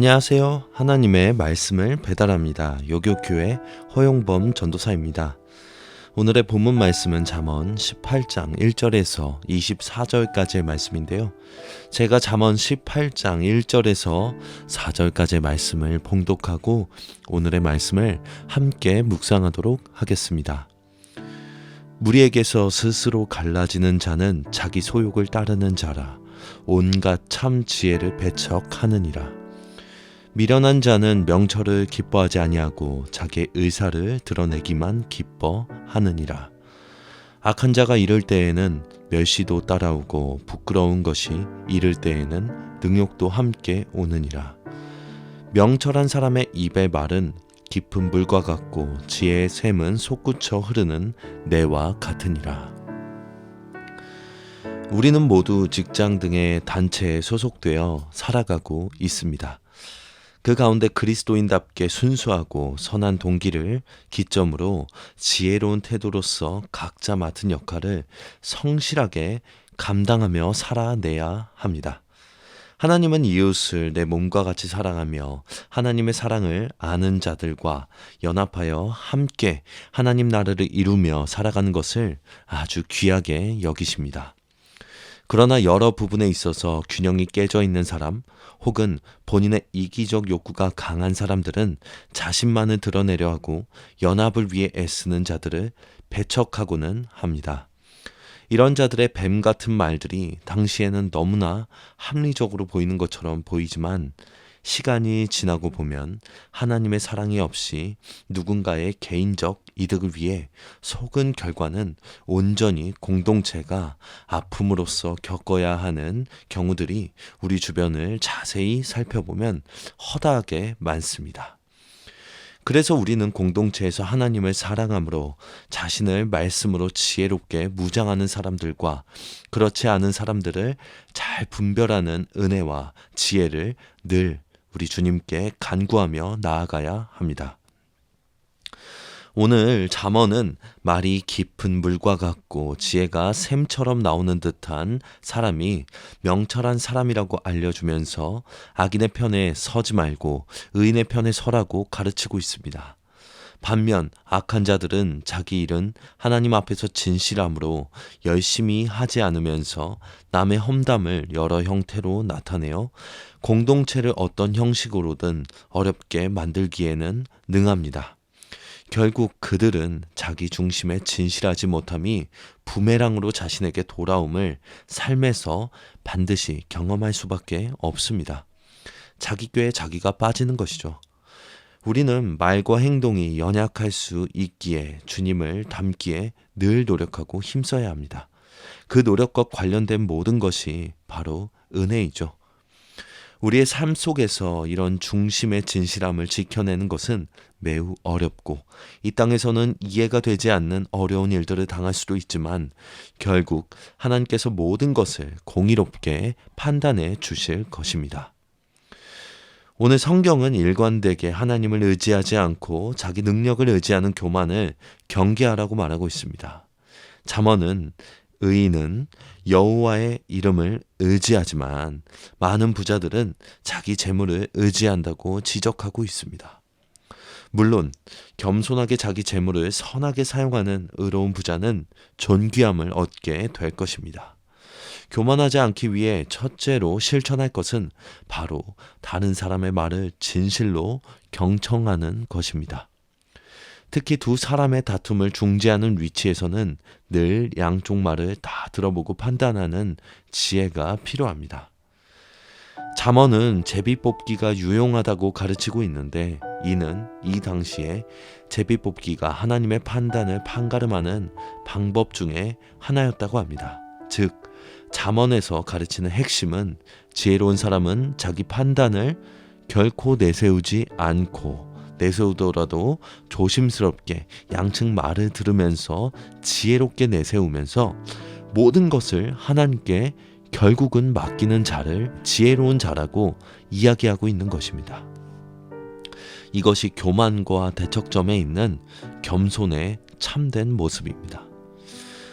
안녕하세요. 하나님의 말씀을 배달합니다. 요교교회 허용범 전도사입니다. 오늘의 본문 말씀은 잠언 18장 1절에서 24절까지의 말씀인데요. 제가 잠언 18장 1절에서 4절까지의 말씀을 봉독하고 오늘의 말씀을 함께 묵상하도록 하겠습니다. 무리에게서 스스로 갈라지는 자는 자기 소욕을 따르는 자라. 온갖 참 지혜를 배척하느니라. 미련한 자는 명철을 기뻐하지 아니하고 자기의 의사를 드러내기만 기뻐하느니라. 악한 자가 이를 때에는 멸시도 따라오고 부끄러운 것이 이를 때에는 능욕도 함께 오느니라. 명철한 사람의 입의 말은 깊은 물과 같고 지혜의 샘은 솟구쳐 흐르는 내와 같으니라. 우리는 모두 직장 등의 단체에 소속되어 살아가고 있습니다. 그 가운데 그리스도인답게 순수하고 선한 동기를 기점으로 지혜로운 태도로서 각자 맡은 역할을 성실하게 감당하며 살아내야 합니다. 하나님은 이웃을 내 몸과 같이 사랑하며 하나님의 사랑을 아는 자들과 연합하여 함께 하나님 나라를 이루며 살아가는 것을 아주 귀하게 여기십니다. 그러나 여러 부분에 있어서 균형이 깨져 있는 사람 혹은 본인의 이기적 욕구가 강한 사람들은 자신만을 드러내려 하고 연합을 위해 애쓰는 자들을 배척하고는 합니다. 이런 자들의 뱀 같은 말들이 당시에는 너무나 합리적으로 보이는 것처럼 보이지만 시간이 지나고 보면 하나님의 사랑이 없이 누군가의 개인적 이득을 위해 속은 결과는 온전히 공동체가 아픔으로써 겪어야 하는 경우들이 우리 주변을 자세히 살펴보면 허다하게 많습니다. 그래서 우리는 공동체에서 하나님을 사랑함으로 자신을 말씀으로 지혜롭게 무장하는 사람들과 그렇지 않은 사람들을 잘 분별하는 은혜와 지혜를 늘 우리 주님께 간구하며 나아가야 합니다. 오늘 잠언은 말이 깊은 물과 같고 지혜가 샘처럼 나오는 듯한 사람이 명철한 사람이라고 알려주면서 악인의 편에 서지 말고 의인의 편에 서라고 가르치고 있습니다. 반면 악한 자들은 자기 일은 하나님 앞에서 진실함으로 열심히 하지 않으면서 남의 험담을 여러 형태로 나타내어 공동체를 어떤 형식으로든 어렵게 만들기에는 능합니다. 결국 그들은 자기 중심에 진실하지 못함이 부메랑으로 자신에게 돌아옴을 삶에서 반드시 경험할 수밖에 없습니다. 자기 꾀에 자기가 빠지는 것이죠. 우리는 말과 행동이 연약할 수 있기에 주님을 닮기에 늘 노력하고 힘써야 합니다. 그 노력과 관련된 모든 것이 바로 은혜이죠. 우리의 삶 속에서 이런 중심의 진실함을 지켜내는 것은 매우 어렵고 이 땅에서는 이해가 되지 않는 어려운 일들을 당할 수도 있지만 결국 하나님께서 모든 것을 공의롭게 판단해 주실 것입니다. 오늘 성경은 일관되게 하나님을 의지하지 않고 자기 능력을 의지하는 교만을 경계하라고 말하고 있습니다. 잠언은 의인은 여호와의 이름을 의지하지만 많은 부자들은 자기 재물을 의지한다고 지적하고 있습니다. 물론 겸손하게 자기 재물을 선하게 사용하는 의로운 부자는 존귀함을 얻게 될 것입니다. 교만하지 않기 위해 첫째로 실천할 것은 바로 다른 사람의 말을 진실로 경청하는 것입니다. 특히 두 사람의 다툼을 중재하는 위치에서는 늘 양쪽 말을 다 들어보고 판단하는 지혜가 필요합니다. 잠언은 제비 뽑기가 유용하다고 가르치고 있는데 이는 이 당시에 제비 뽑기가 하나님의 판단을 판가름하는 방법 중에 하나였다고 합니다. 즉 잠언에서 가르치는 핵심은 지혜로운 사람은 자기 판단을 결코 내세우지 않고 내세우더라도 조심스럽게 양측 말을 들으면서 지혜롭게 내세우면서 모든 것을 하나님께 결국은 맡기는 자를 지혜로운 자라고 이야기하고 있는 것입니다. 이것이 교만과 대척점에 있는 겸손의 참된 모습입니다.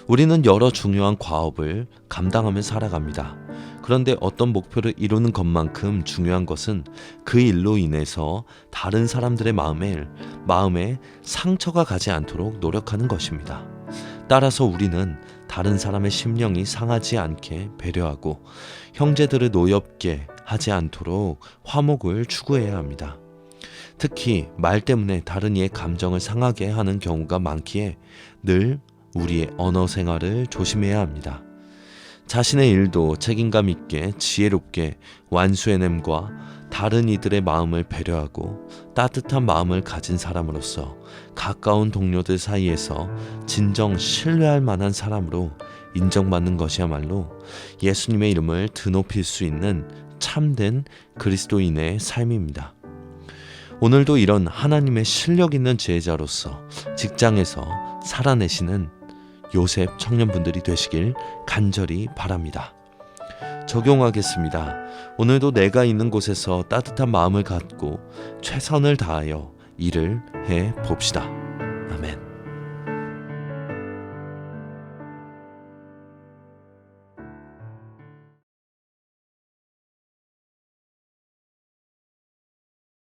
우리는 여러 중요한 과업을 감당하며 살아갑니다. 그런데 어떤 목표를 이루는 것만큼 중요한 것은 그 일로 인해서 다른 사람들의 마음에 상처가 가지 않도록 노력하는 것입니다. 따라서 우리는 다른 사람의 심령이 상하지 않게 배려하고 형제들을 노엽게 하지 않도록 화목을 추구해야 합니다. 특히 말 때문에 다른 이의 감정을 상하게 하는 경우가 많기에 늘 우리의 언어 생활을 조심해야 합니다. 자신의 일도 책임감 있게 지혜롭게 완수해냄과 다른 이들의 마음을 배려하고 따뜻한 마음을 가진 사람으로서 가까운 동료들 사이에서 진정 신뢰할 만한 사람으로 인정받는 것이야말로 예수님의 이름을 드높일 수 있는 참된 그리스도인의 삶입니다. 오늘도 이런 하나님의 실력 있는 지혜자로서 직장에서 살아내시는 요셉 청년분들이 되시길 간절히 바랍니다. 적용하겠습니다. 오늘도 내가 있는 곳에서 따뜻한 마음을 갖고 최선을 다하여 일을 해 봅시다. 아멘.